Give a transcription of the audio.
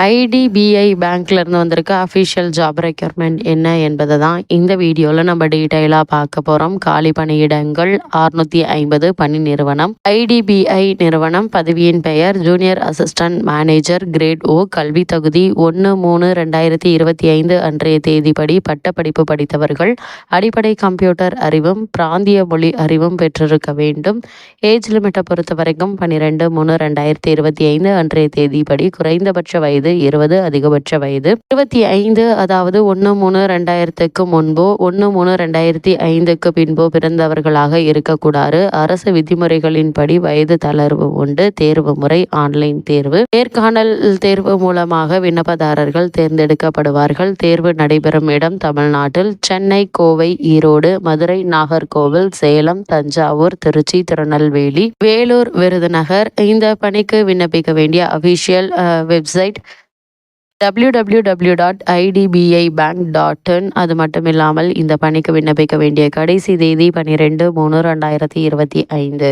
IDBI பேங்க்ல இருந்து வந்திருக்க அஃபிஷியல் ஜாப் ரெக்யர்மெண்ட் என்ன என்பதை தான் இந்த வீடியோவில் நம்ம டீட்டெயிலாக பார்க்க போகிறோம். காலி பணியிடங்கள் 650 பணி நிறுவனம். ஐடிபிஐ நிறுவனம். பதவியின் பெயர் ஜூனியர் அசிஸ்டன்ட் மேனேஜர் கிரேட் ஓ. கல்வி தகுதி 1/3/2025 அன்றைய தேதிப்படி பட்டப்படிப்பு படித்தவர்கள் அடிப்படை கம்ப்யூட்டர் அறிவும் பிராந்திய மொழி அறிவும் பெற்றிருக்க வேண்டும். ஏஜ் லிமிட்டை பொறுத்த வரைக்கும் 12/3/2025 அன்றைய தேதிப்படி குறைந்தபட்ச வயது 20, அதிகபட்ச வயது 25. அதாவது 1/3/2000 முன்போ 1/3/2005 பின்போ பிறந்தவர்களாக இருக்கக்கூடாது. அரசு விதிமுறைகளின்படி வயது தளர்வு உண்டு. தேர்வு முறை ஆன்லைன் தேர்வு. நேர்காணல் தேர்வு மூலமாக விண்ணப்பதாரர்கள் தேர்ந்தெடுக்கப்படுவார்கள். தேர்வு நடைபெறும் இடம் தமிழ்நாட்டில் சென்னை, கோவை, ஈரோடு, மதுரை, நாகர்கோவில், சேலம், தஞ்சாவூர், திருச்சி, திருநெல்வேலி, வேலூர், விருதுநகர். இந்த பணிக்கு விண்ணப்பிக்க வேண்டிய அபிஷியல் வெப்சைட் www.idbibank.in. அது மட்டும் இல்லாமல் இந்த பணிக்கு விண்ணப்பிக்க வேண்டிய கடைசி தேதி 12/3/2025.